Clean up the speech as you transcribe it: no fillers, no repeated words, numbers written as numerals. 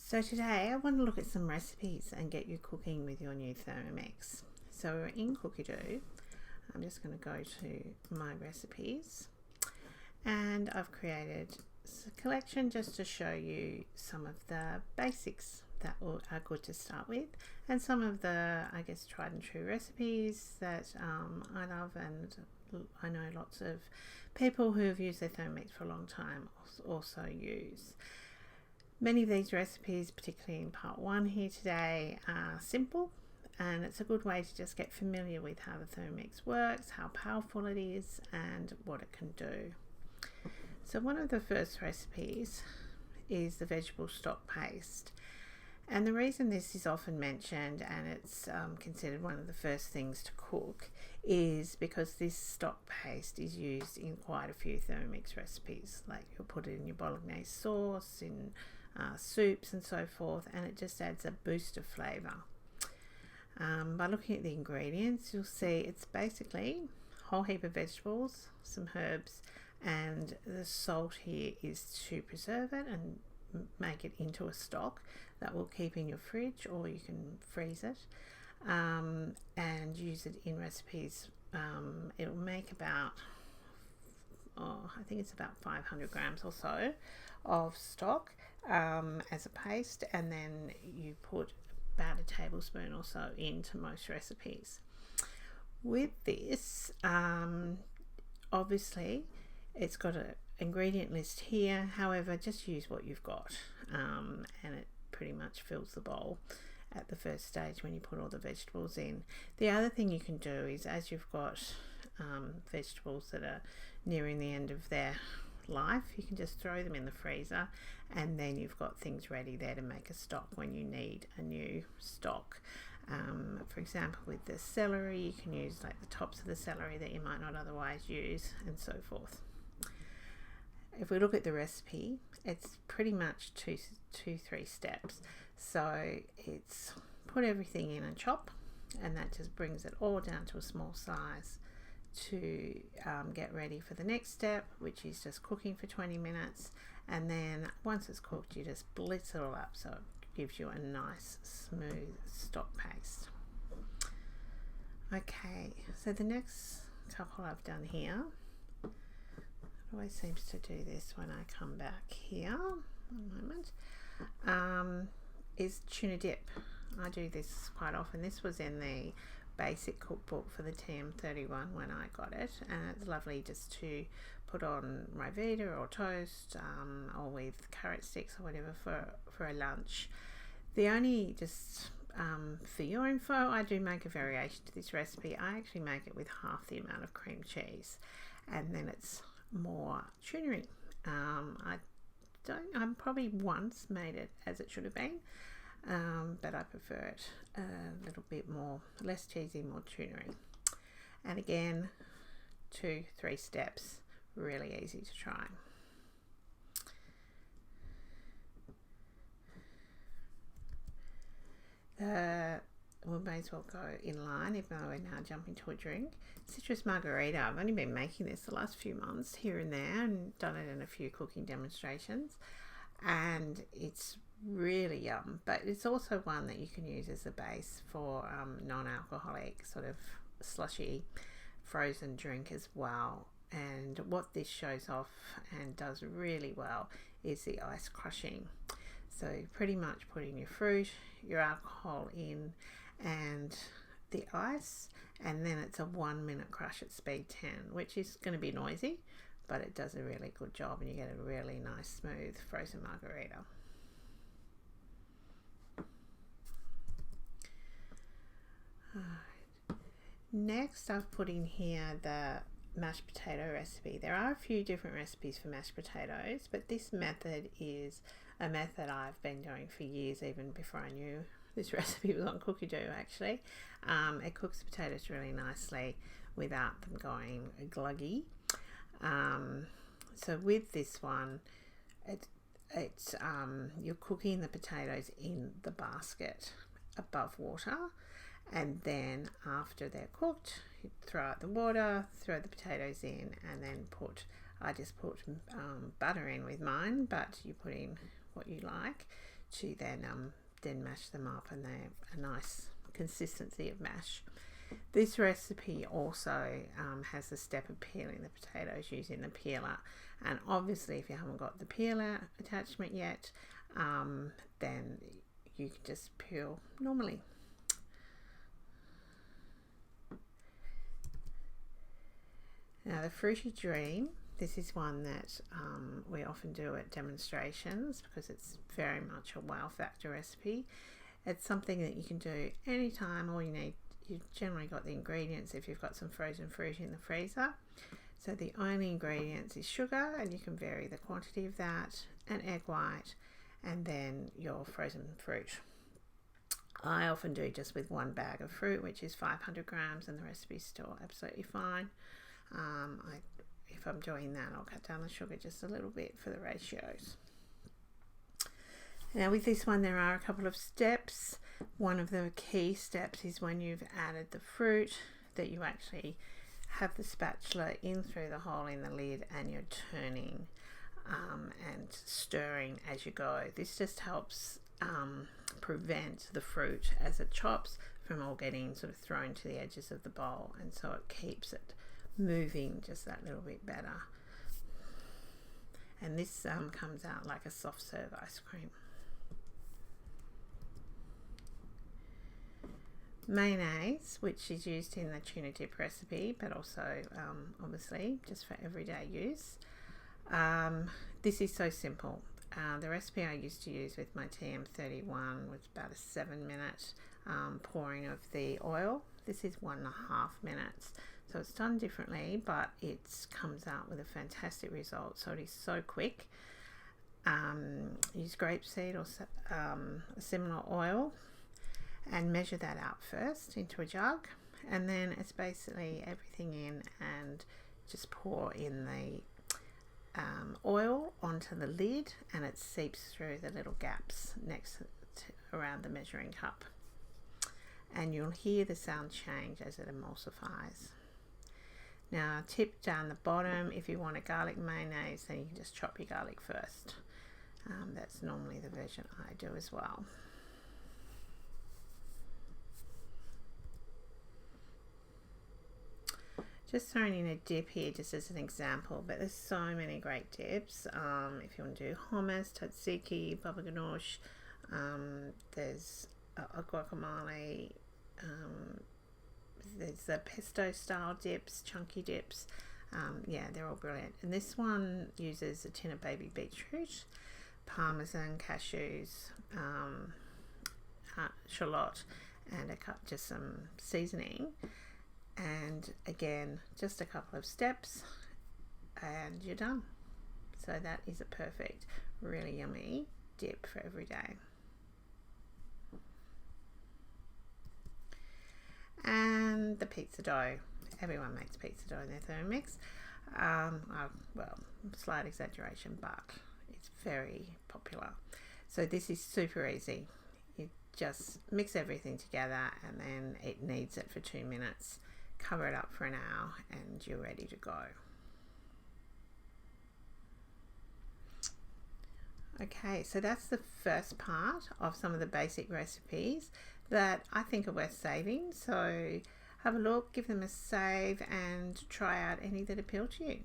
So today I want to look at some recipes and get you cooking with your new Thermomix. So we're in Cookidoo. I'm just going to go to my recipes and I've created a collection just to show you some of the basics that are good to start with, and some of the, I guess, tried and true recipes that I love, and I know lots of people who have used their Thermomix for a long time also use. Many of these recipes, particularly in part one here today, are simple, and it's a good way to just get familiar with how the Thermomix works, how powerful it is, and what it can do. So one of the first recipes is the vegetable stock paste. And the reason this is often mentioned, and it's considered one of the first things to cook, is because this stock paste is used in quite a few Thermomix recipes. Like you'll put it in your bolognese sauce, in soups and so forth, and it just adds a boost of flavour. By looking at the ingredients, you'll see it's basically a whole heap of vegetables, some herbs, and the salt here is to preserve it and make it into a stock that will keep in your fridge, or you can freeze it and use it in recipes. It'll make about, I think it's about 500 grams or so of stock as a paste, and then you put about a tablespoon or so into most recipes. With this, obviously it's got an ingredient list here, however just use what you've got, and it pretty much fills the bowl at the first stage when you put all the vegetables in. The other thing you can do is, as you've got vegetables that are nearing the end of their life, you can just throw them in the freezer, and then you've got things ready there to make a stock when you need a new stock. For example, with the celery, you can use like the tops of the celery that you might not otherwise use, and so forth. If we look at the recipe, it's pretty much three steps. So it's put everything in and chop, and that just brings it all down to a small size to get ready for the next step, which is just cooking for 20 minutes. And then once it's cooked, you just blitz it all up so it gives you a nice smooth stock paste. Okay, so the next couple I've done here, it always seems to do this when I come back here, one moment, is tuna dip. I do this quite often. This was in the basic cookbook for the TM31 when I got it, and it's lovely just to put on Margarita or toast, or with carrot sticks or whatever for a lunch. The only, just for your info, I do make a variation to this recipe. I actually make it with half the amount of cream cheese, and then it's more tunery. I've probably once made it as it should have been, but I prefer it a little bit more, less cheesy, more tunery. And again, 2-3 steps, really easy to try. We may as well go in line, even though we're now jumping to a drink. Citrus Margarita. I've only been making this the last few months here and there, and done it in a few cooking demonstrations, and it's really yum. But it's also one that you can use as a base for non-alcoholic sort of slushy frozen drink as well. And what this shows off and does really well is the ice crushing. So pretty much putting your fruit, your alcohol in, and the ice, and then it's a 1 minute crush at speed 10, which is going to be noisy, but it does a really good job, and you get a really nice smooth frozen margarita. Next, I've put in here the mashed potato recipe. There are a few different recipes for mashed potatoes, but this method is a method I've been doing for years, even before I knew this recipe was on Cookidoo actually. It cooks the potatoes really nicely without them going gluggy. So with this one, it's you're cooking the potatoes in the basket above water, and then after they're cooked, you throw out the water, throw the potatoes in, and then I just put butter in with mine, but you put in what you like to then mash them up, and they're a nice consistency of mash. This recipe also has the step of peeling the potatoes using the peeler, and obviously if you haven't got the peeler attachment yet, then you can just peel normally. Now the Fruity Dream, this is one that we often do at demonstrations because it's very much a wow factor recipe. It's something that you can do anytime. All you need, you've generally got the ingredients if you've got some frozen fruit in the freezer. So the only ingredients is sugar, and you can vary the quantity of that, an egg white, and then your frozen fruit. I often do just with one bag of fruit, which is 500 grams, and the recipe's still absolutely fine. If I'm doing that, I'll cut down the sugar just a little bit for the ratios. Now with this one, there are a couple of steps. One of the key steps is when you've added the fruit, that you actually have the spatula in through the hole in the lid, and you're turning and stirring as you go. This just helps prevent the fruit as it chops from all getting sort of thrown to the edges of the bowl, and so it keeps it moving just that little bit better. And this comes out like a soft serve ice cream. Mayonnaise, which is used in the tuna dip recipe, but also obviously just for everyday use. This is so simple. The recipe I used to use with my TM31 was about a 7-minute pouring of the oil. This is 1.5 minutes. So it's done differently, but it comes out with a fantastic result. So it is so quick. Use grapeseed or a similar oil, and measure that out first into a jug, and then it's basically everything in, and just pour in the oil onto the lid, and it seeps through the little gaps around the measuring cup, and you'll hear the sound change as it emulsifies. Now, tip down the bottom, if you want a garlic mayonnaise, then you can just chop your garlic first. That's normally the version I do as well. Just throwing in a dip here just as an example, but there's so many great dips. If you want to do hummus, tzatziki, baba ganoush, there's a guacamole, there's the pesto style dips, chunky dips. Yeah, they're all brilliant. And this one uses a tin of baby beetroot, parmesan, cashews, shallot, and just some seasoning. And again, just a couple of steps and you're done. So that is a perfect, really yummy dip for every day. And the pizza dough. Everyone makes pizza dough in their Thermomix. Well, slight exaggeration, but it's very popular. So this is super easy. You just mix everything together, and then it kneads it for 2 minutes. Cover it up for an hour, and you're ready to go. Okay, so that's the first part of some of the basic recipes that I think are worth saving. So have a look, give them a save, and try out any that appeal to you.